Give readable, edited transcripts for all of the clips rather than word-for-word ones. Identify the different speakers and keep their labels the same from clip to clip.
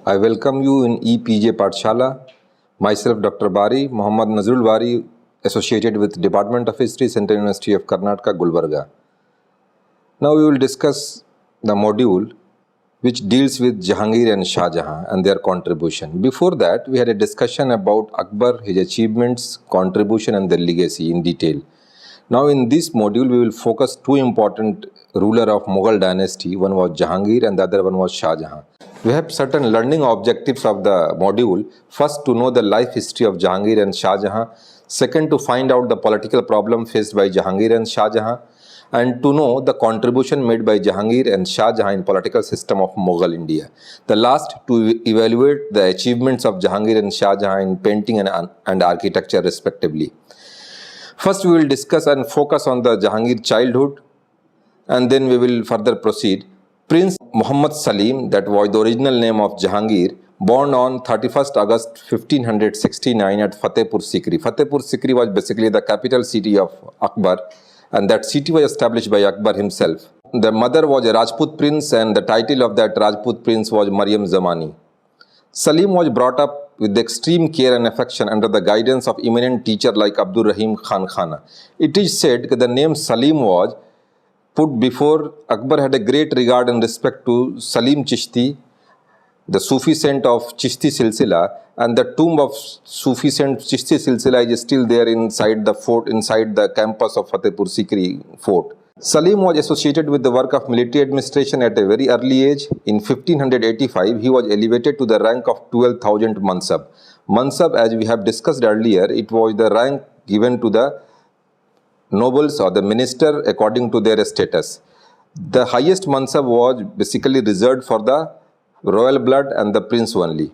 Speaker 1: I welcome you in EPJ Pathshala. Myself, Dr. Bari, Muhammad Nazrul Bari, associated with Department of History, Central University of Karnataka, Gulbarga. Now we will discuss the module which deals with Jahangir and Shah Jahan and their contribution. Before that, we had a discussion about Akbar, his achievements, contribution and their legacy in detail. Now in this module, we will focus two important ruler of Mughal dynasty. One was Jahangir and the other one was Shah Jahan. We have certain learning objectives of the module. First, to know the life history of Jahangir and Shah Jahan. Second, to find out the political problem faced by Jahangir and Shah Jahan. And to know the contribution made by Jahangir and Shah Jahan in political system of Mughal India. The last, to evaluate the achievements of Jahangir and Shah Jahan in painting and architecture respectively. First, we will discuss and focus on the Jahangir childhood, and then we will further proceed. Prince Muhammad Salim, that was the original name of Jahangir, born on 31st August 1569 at Fatehpur Sikri. Fatehpur Sikri was basically the capital city of Akbar, and that city was established by Akbar himself. The mother was a Rajput prince, and the title of that Rajput prince was Maryam Zamani. Salim was brought up with extreme care and affection under the guidance of eminent teacher like Abdur Rahim Khan Khana. It is said that the name Salim was put before Akbar had a great regard and respect to Salim Chishti, the Sufi saint of Chishti Silsila, and the tomb of Sufi saint Chishti Silsila is still there inside the fort, inside the campus of Fatehpur Sikri fort. Salim was associated with the work of military administration at a very early age. In 1585, he was elevated to the rank of 12,000 Mansab. Mansab, as we have discussed earlier, it was the rank given to the nobles or the minister according to their status. The highest Mansab was basically reserved for the royal blood and the prince only.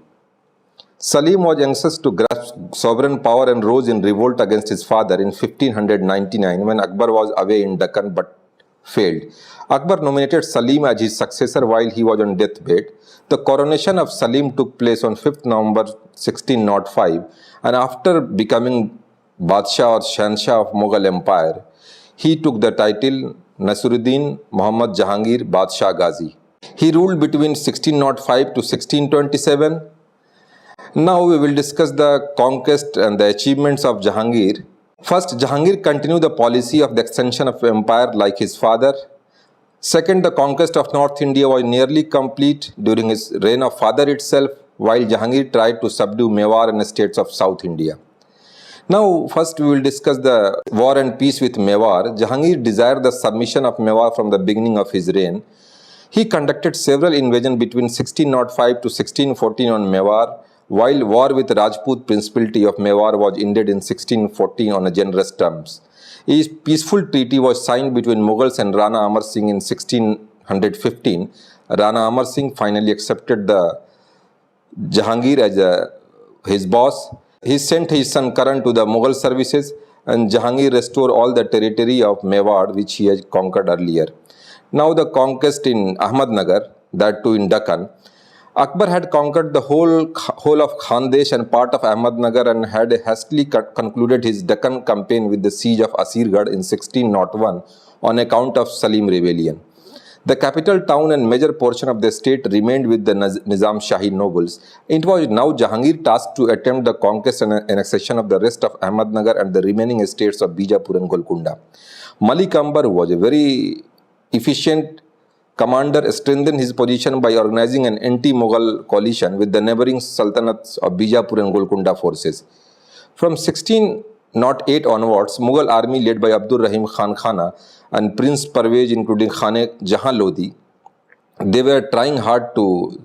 Speaker 1: Salim was anxious to grasp sovereign power and rose in revolt against his father in 1599 when Akbar was away in Deccan but failed. Akbar nominated Salim as his successor while he was on deathbed. The coronation of Salim took place on 5th November 1605, and after becoming Badshah or Shahanshah of Mughal Empire, he took the title Nasiruddin Muhammad Jahangir Badshah Ghazi. He ruled between 1605 to 1627. Now we will discuss the conquest and the achievements of Jahangir. First, Jahangir continued the policy of the extension of empire like his father. Second, the conquest of North India was nearly complete during his reign of father itself, while Jahangir tried to subdue Mewar and states of South India. Now, first we will discuss the war and peace with Mewar. Jahangir desired the submission of Mewar from the beginning of his reign. He conducted several invasions between 1605 to 1614 on Mewar, while war with Rajput Principality of Mewar was ended in 1614 on a generous terms. A peaceful treaty was signed between Mughals and Rana Amar Singh in 1615. Rana Amar Singh finally accepted the Jahangir as his boss. He sent his son Karan to the Mughal services, and Jahangir restored all the territory of Mewar which he had conquered earlier. Now the conquest in Ahmednagar, that too in Deccan. Akbar had conquered the whole of Khandesh and part of Ahmednagar and had hastily concluded his Deccan campaign with the siege of Asirgarh in 1601 on account of Salim rebellion. The capital town and major portion of the state remained with the Nizam Shahi nobles. It was now Jahangir's task to attempt the conquest and annexation of the rest of Ahmednagar and the remaining estates of Bijapur and Golconda. Malik Ambar, who was a very efficient commander, strengthened his position by organizing an anti-Mughal coalition with the neighboring sultanates of Bijapur and Golconda forces. From 1608 onwards, Mughal army led by Abdur Rahim Khan Khana and Prince Parvez, including Khane Jahan Lodi, they were trying hard to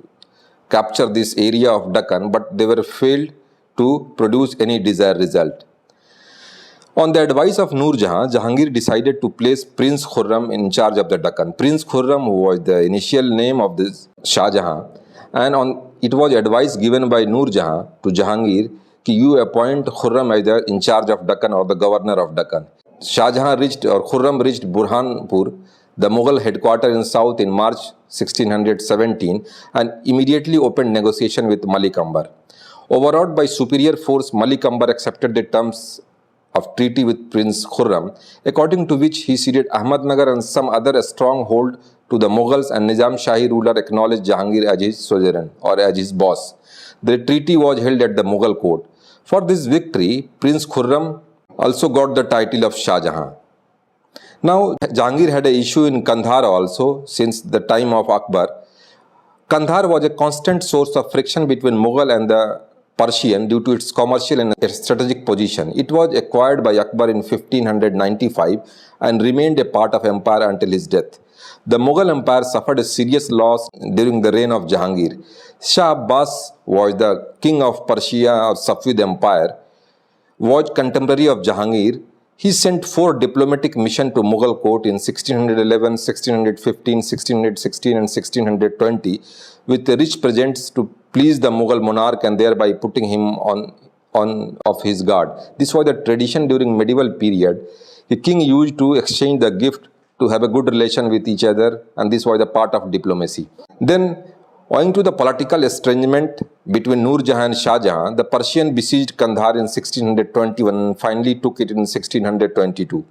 Speaker 1: capture this area of Deccan, but they were failed to produce any desired result. On the advice of Nur Jahan, Jahangir decided to place Prince Khurram in charge of the Deccan. Prince Khurram, who was the initial name of this Shah Jahan, and it was advice given by Nur Jahan to Jahangir that you appoint Khurram as in charge of Deccan or the governor of Deccan. Khurram reached Burhanpur, the Mughal headquarters in south, in March 1617 and immediately opened negotiation with Malik Ambar. Overawed by superior force, Malik Ambar accepted the terms of treaty with Prince Khurram, according to which he ceded Ahmednagar and some other stronghold to the Mughals, and Nizam Shahi ruler acknowledged Jahangir as his suzerain or as his boss. The treaty was held at the Mughal court. For this victory, Prince Khurram also got the title of Shah Jahan. Now, Jahangir had an issue in Kandhar also since the time of Akbar. Kandhar was a constant source of friction between Mughal and the Persian due to its commercial and strategic position. It was acquired by Akbar in 1595 and remained a part of empire until his death. The Mughal Empire suffered a serious loss during the reign of Jahangir. Shah Abbas was the king of Persia or Safavid Empire, was contemporary of Jahangir. He sent 4 diplomatic missions to Mughal court in 1611, 1615, 1616 and 1620 with rich presents to please the Mughal monarch and thereby putting him on of his guard. This was the tradition during medieval period. The king used to exchange the gift to have a good relation with each other, and this was the part of diplomacy. Then, owing to the political estrangement between Nur Jahan and Shah Jahan, the Persian besieged Kandahar in 1621 and finally took it in 1622.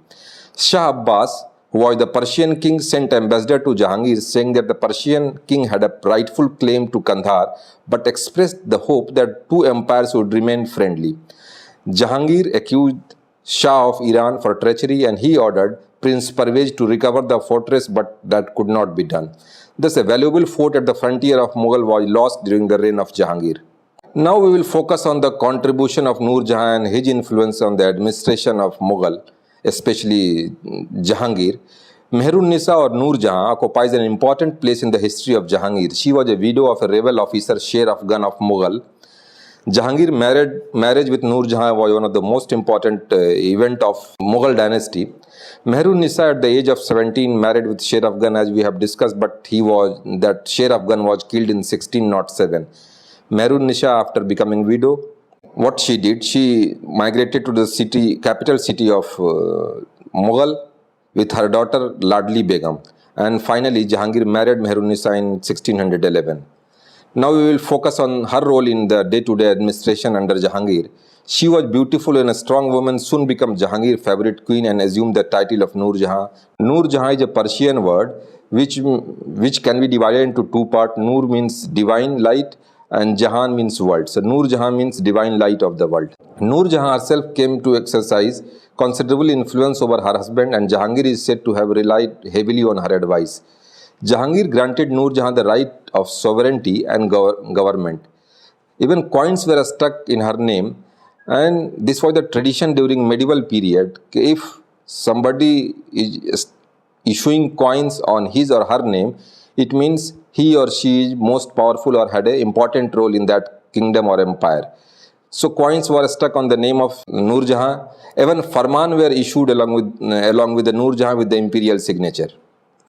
Speaker 1: Shah Abbas, who was the Persian king, sent ambassador to Jahangir saying that the Persian king had a rightful claim to Kandahar but expressed the hope that two empires would remain friendly. Jahangir accused Shah of Iran for treachery and he ordered Prince Parvez to recover the fortress, but that could not be done. Thus, a valuable fort at the frontier of Mughal was lost during the reign of Jahangir. Now we will focus on the contribution of Nur Jahan and his influence on the administration of Mughal, especially Jahangir. Mehrun Nisa or Nur Jahan occupies an important place in the history of Jahangir. She was a widow of a rebel officer, Sher Afghan of Mughal. Jahangir marriage with Nur Jahan was one of the most important event of Mughal dynasty. Mehrun Nisa at the age of 17 married with Sher Afghan, as we have discussed, but Sher Afghan was killed in 1607. Mehrun Nisa, after becoming widow, what she did, she migrated to the capital city of Mughal with her daughter Ladli Begum, and finally Jahangir married Mehrun Nisa in 1611. Now we will focus on her role in the day-to-day administration under Jahangir. She was beautiful and a strong woman, soon became Jahangir's favorite queen and assumed the title of Nur Jahan. Nur Jahan is a Persian word which can be divided into two parts. Nur means divine light and Jahan means world. So Nur Jahan means divine light of the world. Nur Jahan herself came to exercise considerable influence over her husband, and Jahangir is said to have relied heavily on her advice. Jahangir granted Nur Jahan the right of sovereignty and government. Even coins were stuck in her name, and this was the tradition during medieval period. If somebody is issuing coins on his or her name, it means he or she is most powerful or had an important role in that kingdom or empire. So coins were stuck on the name of Nur Jahan. Even farman were issued along with the Nur Jahan with the imperial signature.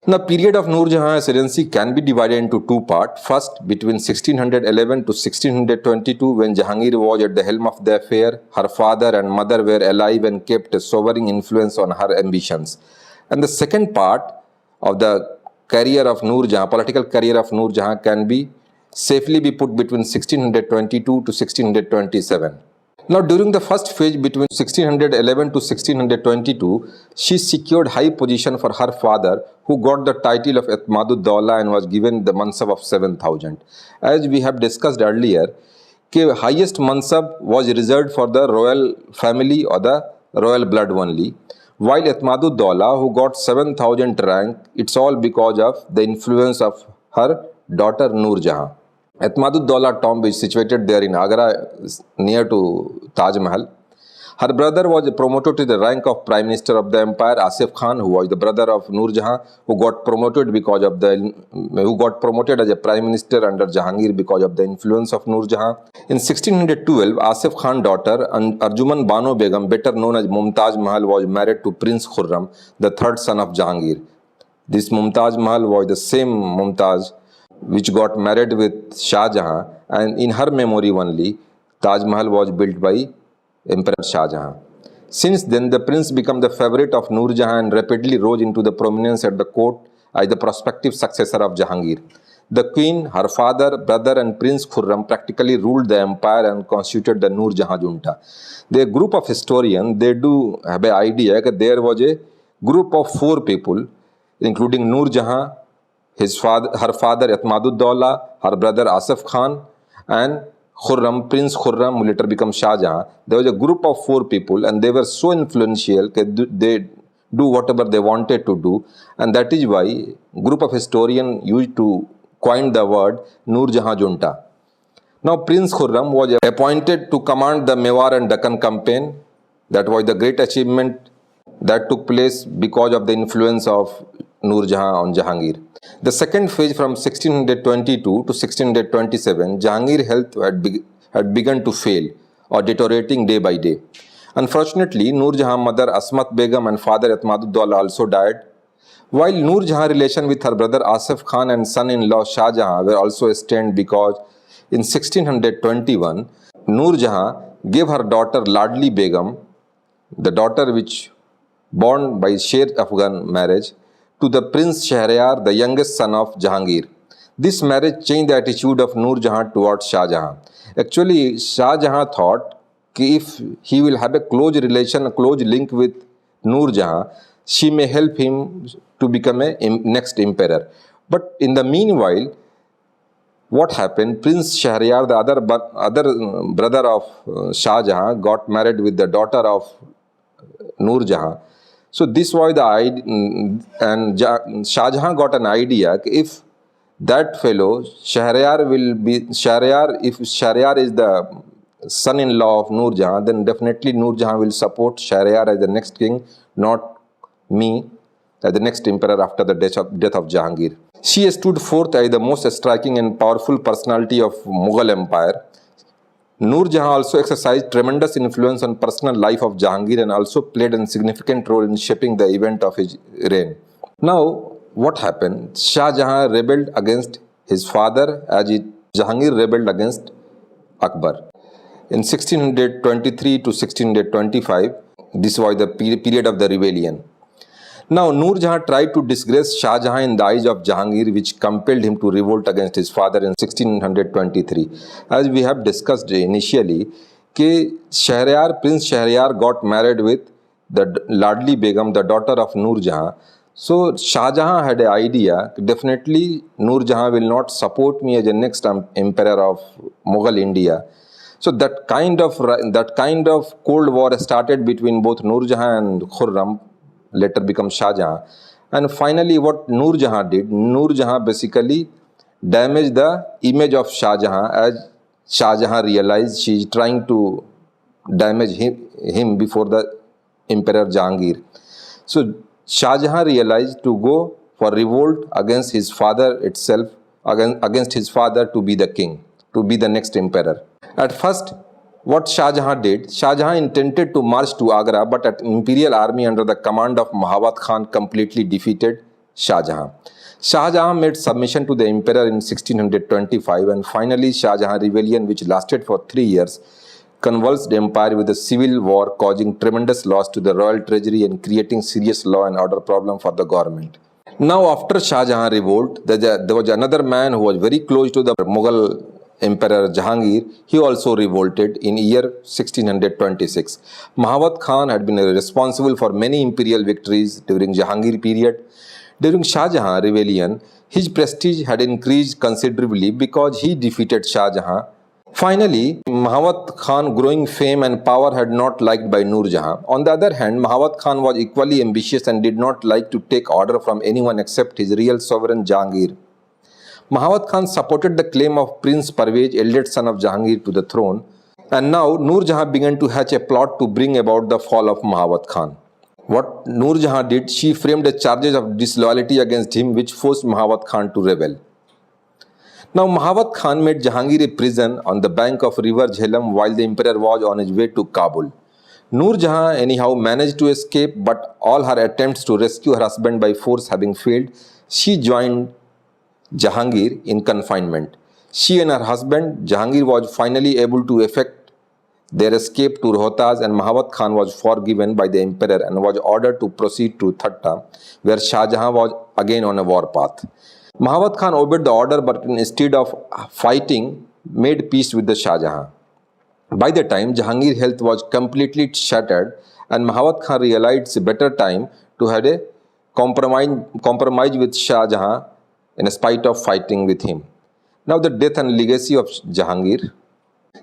Speaker 1: The period of Nur Jahan's ascendancy can be divided into two parts. First, between 1611 to 1622, when Jahangir was at the helm of the affair, her father and mother were alive and kept a sovereign influence on her ambitions. And the second part of the career of Nur Jahan, political career of Nur Jahan, can be safely be put between 1622 to 1627. Now, during the first phase between 1611 to 1622, she secured high position for her father, who got the title of Etmadud Dawla and was given the mansab of 7,000. As we have discussed earlier, the highest mansab was reserved for the royal family or the royal blood only, while Etmadud Dawla, who got 7,000 rank, it's all because of the influence of her daughter Nur Jahan. Etmadud Dawla tomb is situated there in Agra, near to Taj Mahal. Her brother was promoted to the rank of Prime Minister of the Empire, Asif Khan, who was the brother of Nur Jahan, who got promoted as a Prime Minister under Jahangir because of the influence of Nur Jahan. In 1612, Asif Khan's daughter Arjuman Bano Begum, better known as Mumtaz Mahal, was married to Prince Khurram, the third son of Jahangir. This Mumtaz Mahal was the same Mumtaz which got married with Shah Jahan, and in her memory only, Taj Mahal was built by Emperor Shah Jahan. Since then, the prince became the favorite of Nur Jahan and rapidly rose into the prominence at the court as the prospective successor of Jahangir. The queen, her father, brother, and Prince Khurram practically ruled the empire and constituted the Noor Jahan junta. The group of historians, they do have an idea that there was a group of 4 people, including Noor Jahan, her father Etmaduddaulah, her brother Asif Khan, and Khurram, Prince Khurram, who later became Shah Jahan. There was a group of 4 people, and they were so influential that they do whatever they wanted to do, and that is why group of historians used to coin the word Noor Jahan junta. Now Prince Khurram was appointed to command the Mewar and Deccan campaign. That was the great achievement that took place because of the influence of Noor Jahan on Jahangir. The second phase from 1622 to 1627, Jahangir health had begun to fail or deteriorating day by day. Unfortunately, Noor Jahan mother Asmat Begum and father Etmaduddaulah also died. While Noor Jahan relation with her brother Asif Khan and son-in-law Shah Jahan were also strained because in 1621, Noor Jahan gave her daughter Ladli Begum, the daughter which born by Sher Afghan marriage, to the Prince Shahryar, the youngest son of Jahangir. This marriage changed the attitude of Noor Jahan towards Shah Jahan. Actually, Shah Jahan thought that if he will have a close relation, a close link with Noor Jahan, she may help him to become a next emperor. But in the meanwhile, what happened? Prince Shahryar, the other brother of Shah Jahan, got married with the daughter of Noor Jahan. So this was the idea, and Shah Jahan got an idea: if that fellow Shahryar if Shahryar is the son-in-law of Noor Jahan, then definitely Noor Jahan will support Shahryar as the next king, not me as the next emperor after the death of Jahangir. She stood forth as the most striking and powerful personality of Mughal Empire. Noor Jahan also exercised tremendous influence on personal life of Jahangir and also played a significant role in shaping the event of his reign. Now, what happened? Shah Jahan rebelled against his father as Jahangir rebelled against Akbar. In 1623 to 1625, this was the period of the rebellion. Now, Noor Jahan tried to disgrace Shah Jahan in the eyes of Jahangir, which compelled him to revolt against his father in 1623. As we have discussed initially, Prince Shahryar got married with the Ladli Begum, the daughter of Noor Jahan. So, Shah Jahan had an idea, definitely Noor Jahan will not support me as the next emperor of Mughal India. So that kind of cold war started between both Noor Jahan and Khurram, later become Shah Jahan. And finally what Noor Jahan did, Noor Jahan basically damaged the image of Shah Jahan, as Shah Jahan realized she is trying to damage him before the Emperor Jahangir. So Shah Jahan realized to go for revolt against his father itself, against his father to be the king, to be the next emperor. At first, what Shah Jahan did, Shah Jahan intended to march to Agra, but an imperial army under the command of Mahawat Khan completely defeated Shah Jahan. Shah Jahan made submission to the emperor in 1625, and finally Shah Jahan rebellion, which lasted for 3 years, convulsed the empire with a civil war, causing tremendous loss to the royal treasury and creating serious law and order problem for the government. Now after Shah Jahan revolt, there was another man who was very close to the Mughal Emperor Jahangir. He also revolted in year 1626. Mahawat Khan had been responsible for many imperial victories during Jahangir period. During Shah Jahan rebellion, his prestige had increased considerably because he defeated Shah Jahan. Finally, Mahawat Khan growing fame and power had not liked by Noor Jahan. On the other hand, Mahawat Khan was equally ambitious and did not like to take order from anyone except his real sovereign Jahangir. Mahawat Khan supported the claim of Prince Parvez, eldest son of Jahangir, to the throne, and now Noor Jahan began to hatch a plot to bring about the fall of Mahawat Khan. What Noor Jahan did, she framed a charges of disloyalty against him which forced Mahawat Khan to rebel. Now Mahawat Khan made Jahangir a prison on the bank of river Jhelum while the emperor was on his way to Kabul. Noor Jahan anyhow managed to escape, but all her attempts to rescue her husband by force having failed, she joined Jahangir in confinement. She and her husband Jahangir was finally able to effect their escape to Rohtas, and Mahawat Khan was forgiven by the emperor and was ordered to proceed to Thatta, where Shah Jahan was again on a war path. Mahawat Khan obeyed the order, but instead of fighting, made peace with the Shah Jahan. By the time Jahangir's health was completely shattered, and Mahawat Khan realized it's a better time to have a compromise with Shah Jahan in spite of fighting with him. Now the death and legacy of Jahangir.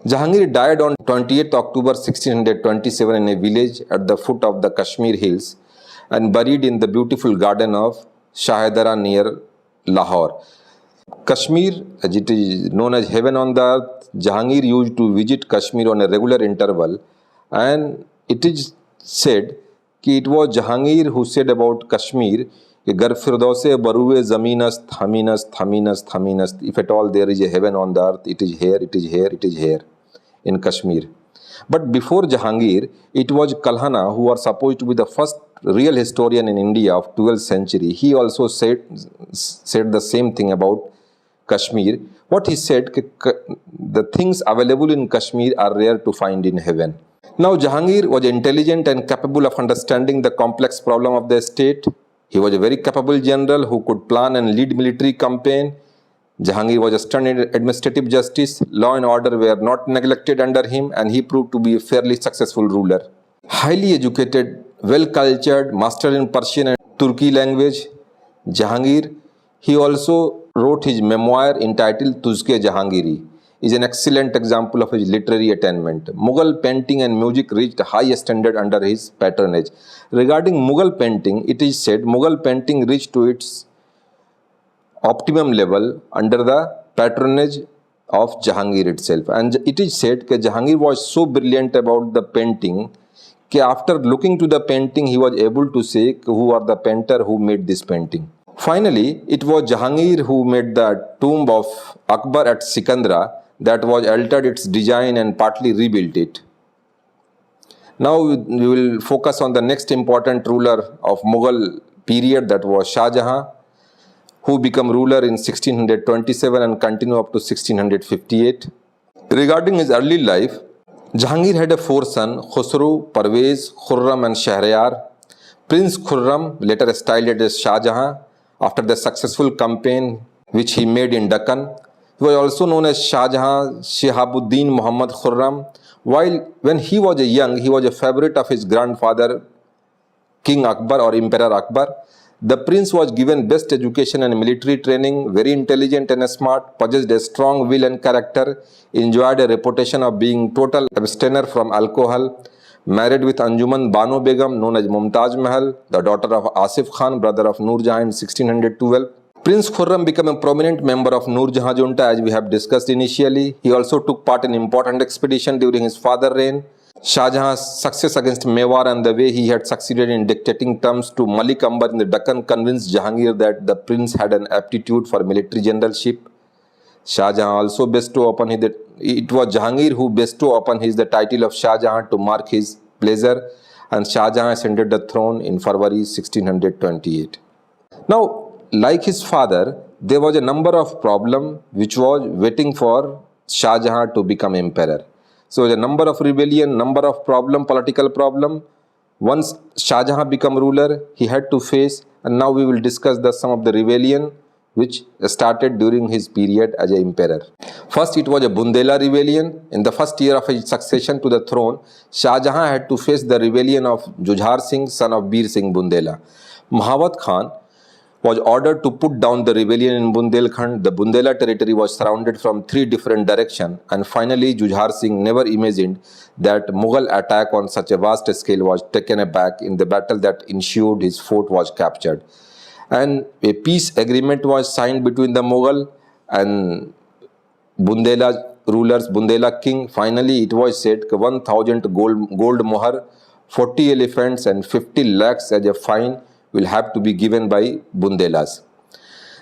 Speaker 1: Jahangir died on 28th October 1627 in a village at the foot of the Kashmir hills and buried in the beautiful garden of Shahidara near Lahore. Kashmir, as it is known as heaven on the earth, Jahangir used to visit Kashmir on a regular interval, and it is said that it was Jahangir who said about Kashmir, Gar firdause barue zaminast, haminast, haminast, haminast. If at all there is a heaven on the earth, it is here, it is here, it is here in Kashmir. But before Jahangir, it was Kalhana who was supposed to be the first real historian in India of 12th century. He also said the same thing about Kashmir. What he said, the things available in Kashmir are rare to find in heaven. Now Jahangir was intelligent and capable of understanding the complex problem of the state. He was a very capable general who could plan and lead military campaign. Jahangir was a stern administrative justice. Law and order were not neglected under him, and he proved to be a fairly successful ruler. Highly educated, well-cultured, master in Persian and Turki language, Jahangir, he also wrote his memoir entitled Tuzke Jahangiri, is an excellent example of his literary attainment. Mughal painting and music reached a high standard under his patronage. Regarding Mughal painting, it is said Mughal painting reached to its optimum level under the patronage of Jahangir itself. And it is said that Jahangir was so brilliant about the painting that after looking to the painting, he was able to say who are the painter who made this painting. Finally, it was Jahangir who made the tomb of Akbar at Sikandra that was altered its design and partly rebuilt it. Now we will focus on the next important ruler of Mughal period, that was Shah Jahan, who became ruler in 1627 and continued up to 1658. Regarding his early life, Jahangir had a four sons, Khusro, Parvez, Khurram and Shahriyar. Prince Khurram, later styled as Shah Jahan, after the successful campaign which he made in Deccan. He was also known as Shah Jahan Shihabuddin Muhammad Khurram. While when he was young, he was a favorite of his grandfather, King Akbar or Emperor Akbar. The prince was given best education and military training, very intelligent and smart, possessed a strong will and character, enjoyed a reputation of being total abstainer from alcohol, married with Anjuman Banu Begum, known as Mumtaz Mahal, the daughter of Asif Khan, brother of Noor Jahan in 1612. Prince Khurram became a prominent member of Noor Jahan junta, as we have discussed initially. He also took part in important expedition during his father's reign. Shah Jahan's success against Mewar and the way he had succeeded in dictating terms to Malik Ambar in the Deccan convinced Jahangir that the prince had an aptitude for military generalship. Shah Jahan also bestowed upon him it was Jahangir who bestowed upon him the title of Shah Jahan to mark his pleasure, and Shah Jahan ascended the throne in February 1628. Now, like his father, there was a number of problems which was waiting for Shah Jahan to become emperor. So, the number of rebellion, number of problem, political problem. Once Shah Jahan became ruler, he had to face, and now we will discuss some of the rebellion which started during his period as an emperor. First, it was a Bundela rebellion. In the first year of his succession to the throne, Shah Jahan had to face the rebellion of Jujhar Singh, son of Bir Singh Bundela. Mahawat Khan was ordered to put down the rebellion in Bundelkhand. The Bundela territory was surrounded from three different directions, and finally Jujhar Singh never imagined that Mughal attack on such a vast scale was taken aback. In the battle that ensued, his fort was captured, and a peace agreement was signed between the Mughal and Bundela rulers, Bundela king. Finally, it was said 1,000 gold mohar, 40 elephants and 50 lakhs as a fine will have to be given by Bundelas.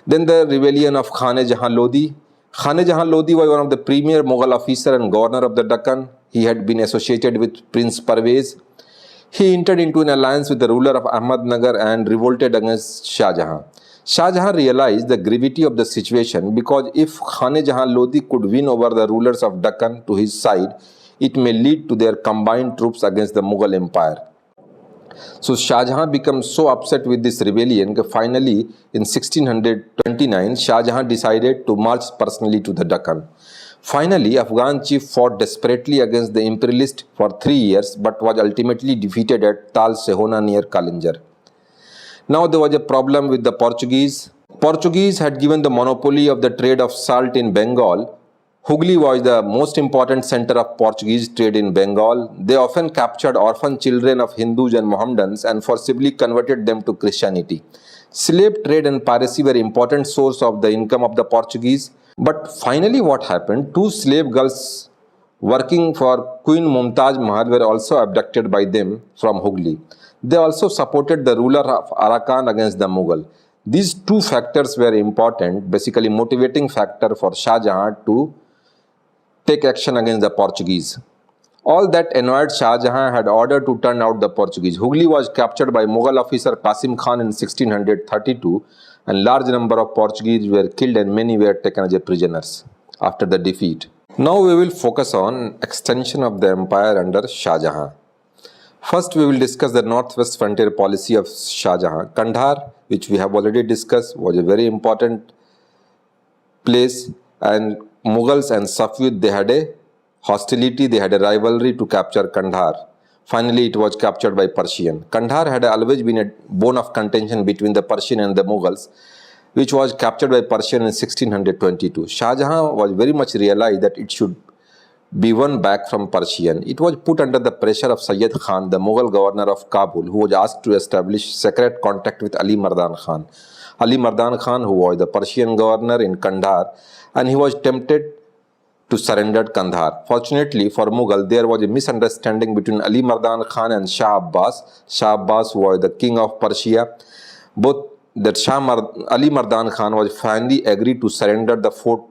Speaker 1: Then the rebellion of Khane Jahan Lodi. Khane Jahan Lodi was one of the premier Mughal officer and governor of the Deccan. He had been associated with Prince Parvez. He entered into an alliance with the ruler of Ahmednagar and revolted against Shah Jahan. Shah Jahan realized the gravity of the situation, because if Khane Jahan Lodi could win over the rulers of Deccan to his side, it may lead to their combined troops against the Mughal Empire. So Shah Jahan becomes so upset with this rebellion that finally in 1629 Shah Jahan decided to march personally to the Deccan. Finally, Afghan chief fought desperately against the imperialists for 3 years but was ultimately defeated at Tal Sehona near Kalinjar. Now there was a problem with the Portuguese. Portuguese had given the monopoly of the trade of salt in Bengal. Hooghly was the most important center of Portuguese trade in Bengal. They often captured orphan children of Hindus and Mohammedans and forcibly converted them to Christianity. Slave trade and piracy were important source of the income of the Portuguese. But finally what happened? 2 slave girls working for Queen Mumtaz Mahal were also abducted by them from Hooghly. They also supported the ruler of Arakan against the Mughal. These 2 factors were important, basically motivating factor for Shah Jahan to take action against the Portuguese. All that annoyed Shah Jahan had ordered to turn out the Portuguese. Hooghly was captured by Mughal officer Qasim Khan in 1632 and large number of Portuguese were killed and many were taken as prisoners after the defeat. Now we will focus on extension of the empire under Shah Jahan. First we will discuss the northwest frontier policy of Shah Jahan. Kandahar, which we have already discussed, was a very important place, and Mughals and Safavid, they had a hostility, they had a rivalry to capture Kandahar. Finally, it was captured by Persian. Kandahar had always been a bone of contention between the Persian and the Mughals, which was captured by Persian in 1622. Shah Jahan was very much realized that it should be won back from Persian. It was put under the pressure of Sayyid Khan, the Mughal governor of Kabul, who was asked to establish secret contact with Ali Mardan Khan. Ali Mardan Khan, who was the Persian governor in Kandahar, and he was tempted to surrender Kandahar. Fortunately for Mughal, there was a misunderstanding between Ali Mardan Khan and Shah Abbas. Shah Abbas was the king of Persia. Ali Mardan Khan was finally agreed to surrender the fort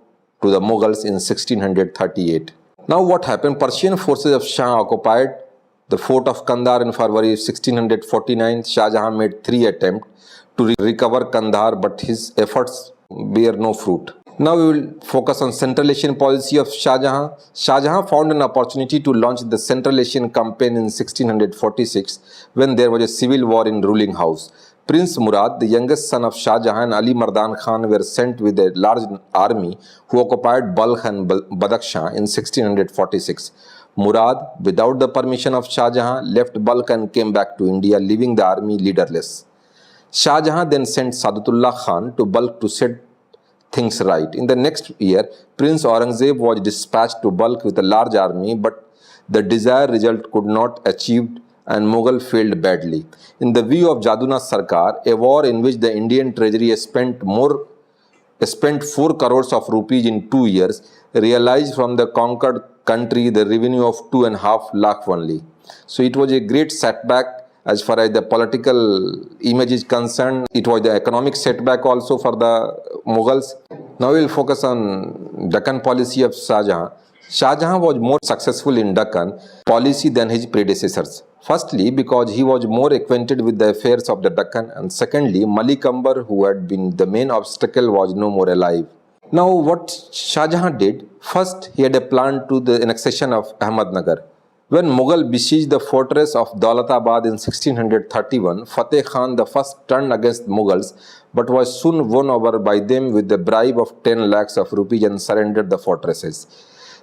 Speaker 1: to the Mughals in 1638. Now what happened? Persian forces of Shah occupied the fort of Kandahar in February 1649. Shah Jahan made 3 attempts to recover Kandahar, but his efforts bear no fruit. Now we will focus on Central Asian policy of Shah Jahan. Shah Jahan found an opportunity to launch the Central Asian campaign in 1646 when there was a civil war in ruling house. Prince Murad, the youngest son of Shah Jahan, and Ali Mardan Khan were sent with a large army who occupied Balkh and Badakhshan in 1646. Murad, without the permission of Shah Jahan, left Balkh and came back to India, leaving the army leaderless. Shah Jahan then sent Sadullah Khan to Balkh to set things right. In the next year, Prince Aurangzeb was dispatched to Balkh with a large army, but the desired result could not achieved and Mughal failed badly. In the view of Jaduna Sarkar, a war in which the Indian treasury spent 4 crores of rupees in 2 years, realized from the conquered country the revenue of 2.5 lakh only. So it was a great setback as far as the political image is concerned. It was the economic setback also for the Mughals. Now we will focus on Deccan policy of Shah Jahan. Shah Jahan was more successful in Deccan policy than his predecessors. Firstly, because he was more acquainted with the affairs of the Deccan, and secondly, Malik Ambar, who had been the main obstacle, was no more alive. Now what Shah Jahan did? First, he had a plan to the annexation of Ahmednagar. When Mughal besieged the fortress of Daulatabad in 1631, Fateh Khan the first turned against Mughals, but was soon won over by them with the bribe of 10 lakhs of rupees and surrendered the fortresses.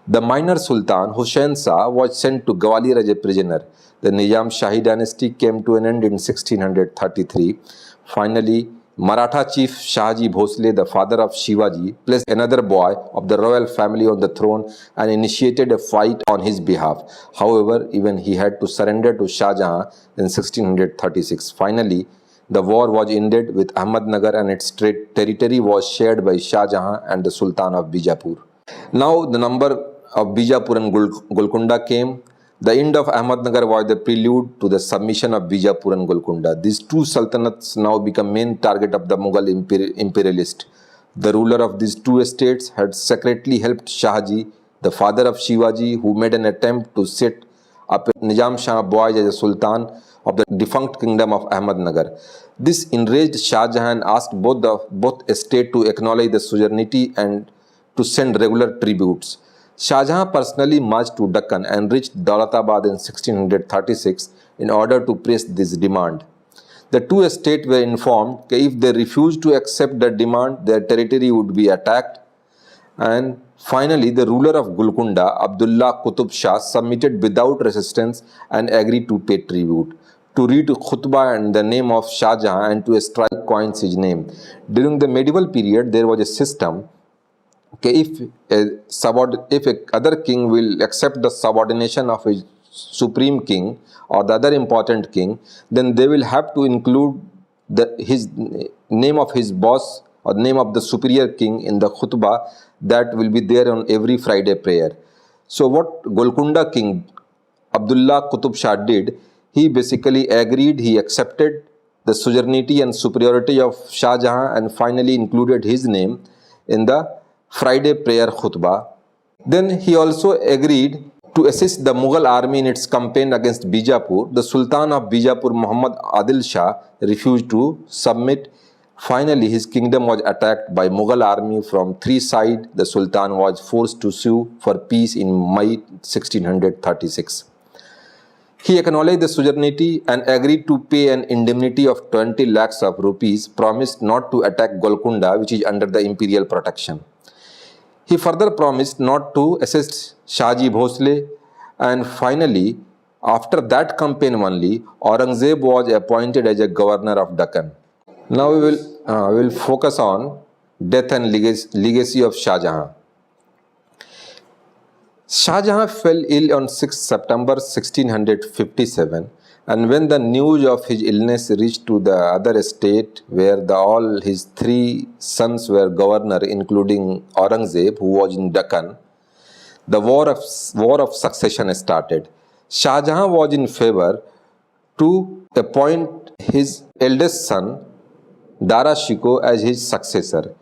Speaker 1: The minor Sultan, Hussain Shah, was sent to Gwalior as a prisoner. The Nizam Shahi dynasty came to an end in 1633. Finally, Maratha chief Shahji Bhosle, the father of Shivaji, placed another boy of the royal family on the throne and initiated a fight on his behalf. However, even he had to surrender to Shah Jahan in 1636. Finally, the war was ended with Ahmednagar and its territory was shared by Shah Jahan and the Sultan of Bijapur. Now the number of Bijapur and Golconda came. The end of Ahmednagar was the prelude to the submission of Bijapur and Golconda. These 2 sultanates now become main target of the Mughal imperialist. The ruler of these 2 estates had secretly helped Shahji, the father of Shivaji, who made an attempt to set up Nizam Shah Boy as a sultan of the defunct kingdom of Ahmednagar. This enraged Shah Jahan asked both estates to acknowledge the suzerainty and to send regular tributes. Shahjahan personally marched to Deccan and reached Daulatabad in 1636 in order to press this demand. The two states were informed that if they refused to accept the demand, their territory would be attacked. And finally, the ruler of Golconda, Abdullah Qutub Shah, submitted without resistance and agreed to pay tribute, to read khutbah in the name of Shah Jahan and to strike coins his name. During the medieval period, there was a system that if a other king will accept the subordination of his supreme king or the other important king, then they will have to include his name of his boss or name of the superior king in the khutbah that will be there on every Friday prayer. So what Golconda king Abdullah Qutub Shah did, he basically agreed, he accepted the suzerainty and superiority of Shah Jahan and finally included his name in the Friday prayer khutbah. Then he also agreed to assist the Mughal army in its campaign against Bijapur. The Sultan of Bijapur, Muhammad Adil Shah, refused to submit. Finally, his kingdom was attacked by Mughal army from three sides. The Sultan was forced to sue for peace in May 1636. He acknowledged the suzerainty and agreed to pay an indemnity of 20 lakhs of rupees, promised not to attack Golconda, which is under the imperial protection. He further promised not to assist Shahji Bhosle, and finally, after that campaign only, Aurangzeb was appointed as a governor of Deccan. Now we will focus on death and legacy of Shah Jahan. Shah Jahan fell ill on 6 September 1657, and when the news of his illness reached to the other state where all his three sons were governor, including Aurangzeb, who was in Deccan, the war of succession started. Shah Jahan was in favor to appoint his eldest son Dara Shikoh as his successor.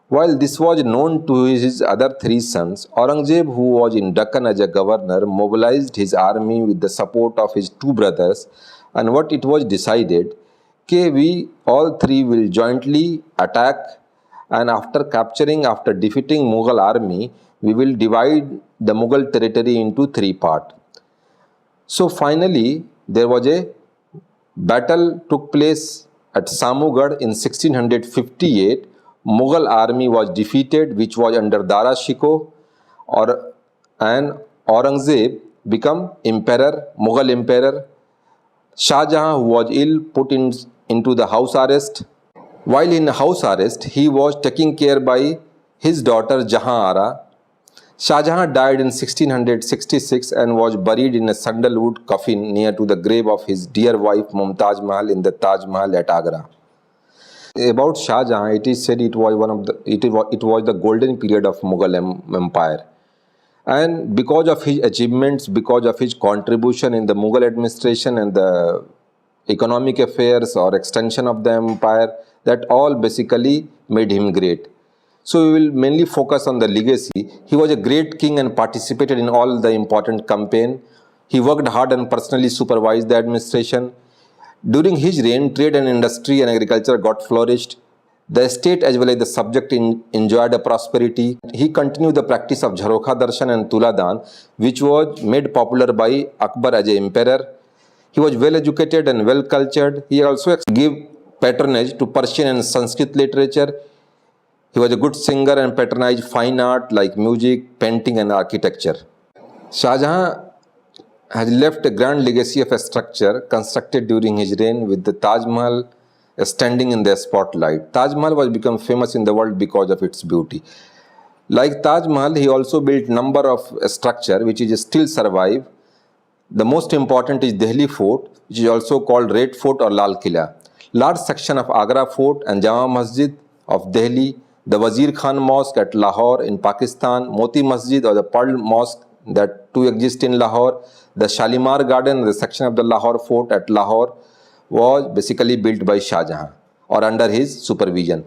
Speaker 1: While this was known to his other three sons, Aurangzeb, who was in Deccan as a governor, mobilized his army with the support of his two brothers, and what it was decided, we all three will jointly attack, and after defeating Mughal army, we will divide the Mughal territory into three parts. So finally, there was a battle took place at Samugarh in 1658. Mughal army was defeated, which was under Dara Shikoh, and Aurangzeb became emperor, Mughal emperor. Shah Jahan, who was ill, put into the house arrest. While in house arrest, he was taken care by his daughter Jahan Ara. Shah Jahan died in 1666 and was buried in a sandalwood coffin near to the grave of his dear wife Mumtaz Mahal in the Taj Mahal at Agra. About Shah Jahan, it is said it was the golden period of Mughal Empire, and because of his achievements, because of his contribution in the Mughal administration and the economic affairs or extension of the empire, that all basically made him great. So we will mainly focus on the legacy. He was a great king and participated in all the important campaign. He worked hard and personally supervised the administration. During his reign, trade and industry and agriculture got flourished. The state as well as the subject enjoyed a prosperity. He continued the practice of Jharokha Darshan and Tuladan, which was made popular by Akbar as an emperor. He was well educated and well cultured. He also gave patronage to Persian and Sanskrit literature. He was a good singer and patronized fine art like music, painting and architecture. Shah Jahan has left a grand legacy of a structure constructed during his reign with the Taj Mahal standing in the spotlight. Taj Mahal was become famous in the world because of its beauty. Like Taj Mahal, he also built number of structure which is still survive. The most important is Delhi Fort, which is also called Red Fort or Lal Killa. Large section of Agra Fort and Jama Masjid of Delhi, the Wazir Khan Mosque at Lahore in Pakistan, Moti Masjid or the Pearl Mosque, that two exist in Lahore. The Shalimar Garden, the section of the Lahore Fort at Lahore, was basically built by Shah Jahan or under his supervision.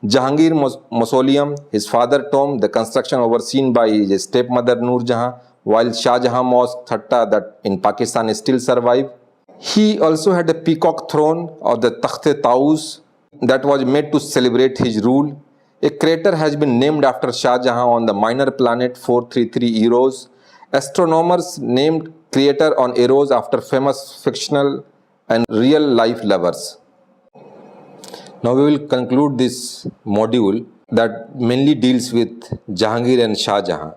Speaker 1: Jahangir Mausoleum, his father tomb, the construction overseen by his stepmother Noor Jahan, while Shah Jahan Mosque, Thatta, that in Pakistan still survive. He also had a peacock throne of the Takht-e-Taus that was made to celebrate his rule. A crater has been named after Shah Jahan on the minor planet 433 Eros. Astronomers named crater on Eros after famous fictional and real life lovers. Now we will conclude this module that mainly deals with Jahangir and Shah Jahan.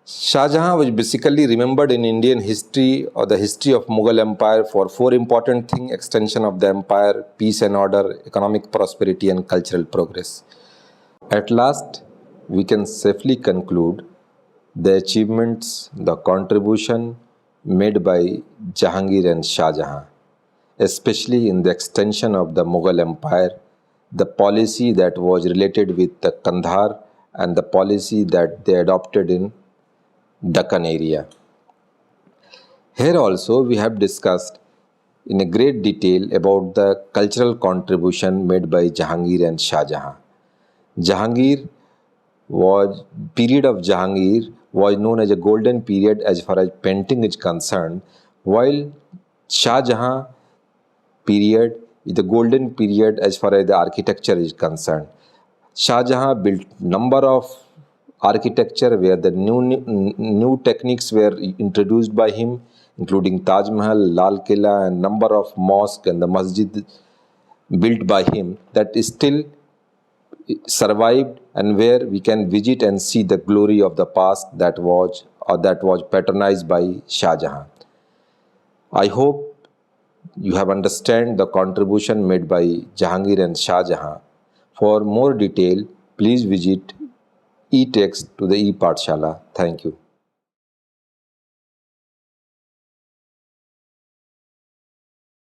Speaker 1: Shah Jahan was basically remembered in Indian history or the history of Mughal Empire for four important things: extension of the empire, peace and order, economic prosperity and cultural progress. At last, we can safely conclude the achievements, the contribution made by Jahangir and Shah Jahan, especially in the extension of the Mughal Empire, the policy that was related with the Kandahar and the policy that they adopted in Deccan area. Here also we have discussed in a great detail about the cultural contribution made by Jahangir and Shah Jahan. Period of Jahangir was known as a golden period as far as painting is concerned, while Shah Jahan period is the golden period as far as the architecture is concerned. Shah Jahan built number of architecture where the new techniques were introduced by him, including Taj Mahal, Lal Killa, and number of mosques and the masjid built by him that is still survived and where we can visit and see the glory of the past that was patronized by Shah Jahan. I hope you have understand the contribution made by Jahangir and Shah Jahan. For more detail, please visit e-text to the e-Pathshala. Thank you.